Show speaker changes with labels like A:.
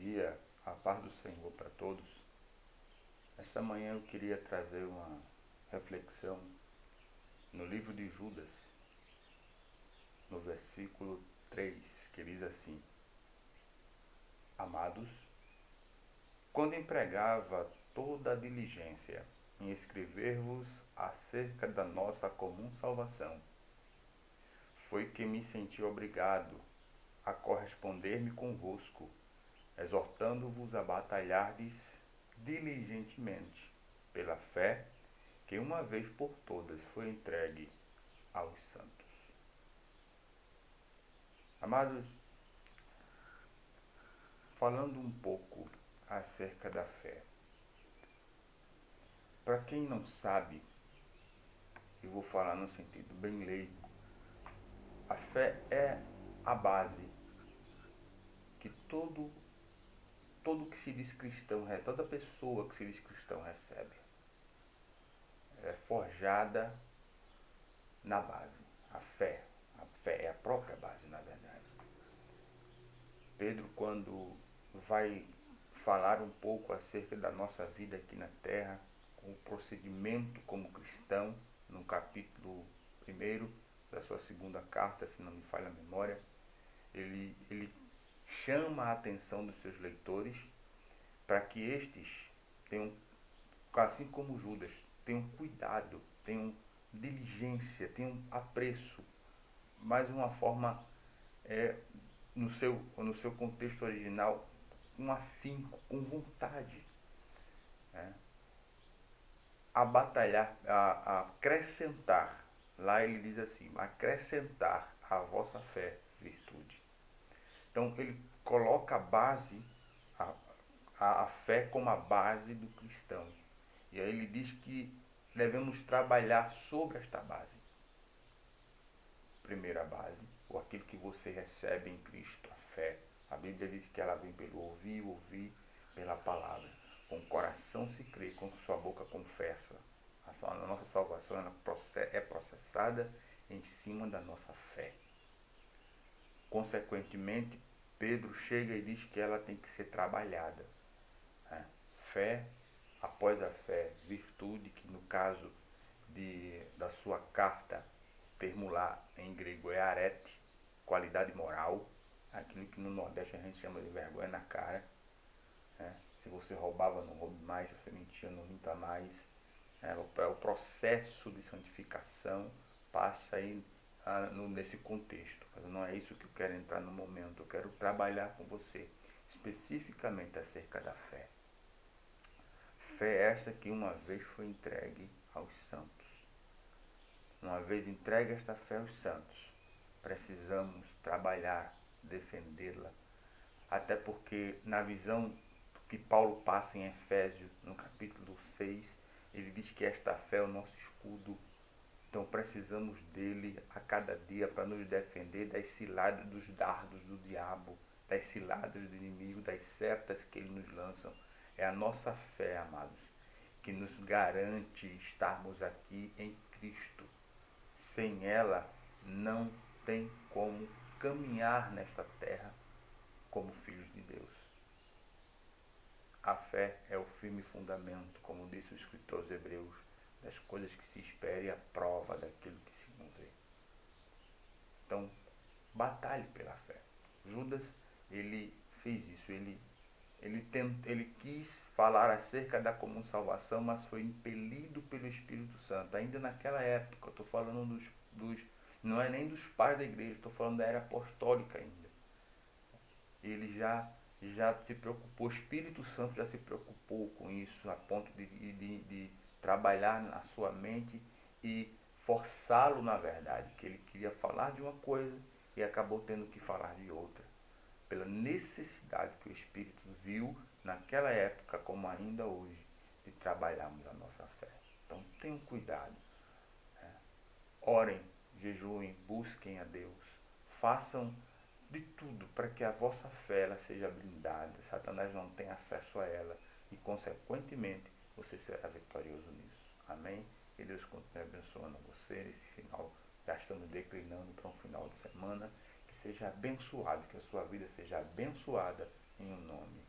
A: dia, a paz do Senhor para todos. Esta manhã eu queria trazer uma reflexão no livro de Judas, no versículo 3, que diz assim: Amados, quando empregava toda a diligência em escrever-vos acerca da nossa comum salvação, foi que me senti obrigado a corresponder-me convosco, exortando-vos a batalhardes diligentemente pela fé que uma vez por todas foi entregue aos santos. Amados, falando um pouco acerca da fé. Para quem não sabe, eu vou falar no sentido bem leigo, a fé é a base que todo que se diz cristão, toda pessoa que se diz cristão recebe. É forjada na base. A fé é a própria base, na verdade. Pedro, quando vai falar um pouco acerca da nossa vida aqui na Terra, com o procedimento como cristão, no capítulo 1 da sua segunda carta, se não me falha a memória, ele chama a atenção dos seus leitores para que estes tenham, assim como Judas, tenham cuidado, tenham diligência, tenham apreço, mas uma forma, no seu contexto original, com afinco, com vontade, a batalhar, a acrescentar. Lá ele diz assim: acrescentar à vossa fé virtude. Então ele coloca a base, a fé como a base do cristão. E aí ele diz que devemos trabalhar sobre esta base. Primeira base, ou aquilo que você recebe em Cristo, a fé. A Bíblia diz que ela vem pelo ouvir, ouvir pela palavra. Com o coração se crê, com sua boca confessa. A nossa salvação é processada em cima da nossa fé. Consequentemente, Pedro chega e diz que ela tem que ser trabalhada. Fé, após a fé, virtude, que no caso da sua carta, termo lá em grego é arete, qualidade moral, aquilo que no Nordeste a gente chama de vergonha na cara. Se você roubava, não roube mais, se você mentia, não minta mais. O processo de santificação passa aí nesse contexto. Mas não é isso que eu quero entrar no momento. Eu quero trabalhar com você especificamente acerca da fé. Fé esta que uma vez foi entregue aos santos. Uma vez entregue esta fé aos santos, precisamos trabalhar, defendê-la. Até porque na visão que Paulo passa em Efésios, no capítulo 6, ele diz que esta fé é o nosso escudo. Então precisamos dele a cada dia para nos defender das ciladas, dos dardos do diabo, das ciladas do inimigo, das setas que ele nos lança. É a nossa fé, amados, que nos garante estarmos aqui em Cristo. Sem ela, não tem como caminhar nesta terra como filhos de Deus. A fé é o firme fundamento, como disse o escritor aos Hebreus, das coisas que se espera e a prova daquilo que se não vê. Então, batalhe pela fé. Judas, ele fez isso, ele quis falar acerca da comum salvação, mas foi impelido pelo Espírito Santo. Ainda naquela época, eu estou falando não é nem dos pais da igreja, estou falando da era apostólica ainda. Ele já se preocupou, o Espírito Santo já se preocupou com isso, a ponto de trabalhar na sua mente e forçá-lo, na verdade, que ele queria falar de uma coisa e acabou tendo que falar de outra, pela necessidade que o Espírito viu naquela época, como ainda hoje, de trabalharmos a nossa fé. Então tenham cuidado, orem, jejuem, busquem a Deus, façam de tudo para que a vossa fé ela seja blindada, Satanás não tenha acesso a ela e consequentemente você será vitorioso nisso. Amém? Que Deus continue abençoando você nesse final. Já estamos declinando para um final de semana. Que seja abençoado, que a sua vida seja abençoada em um nome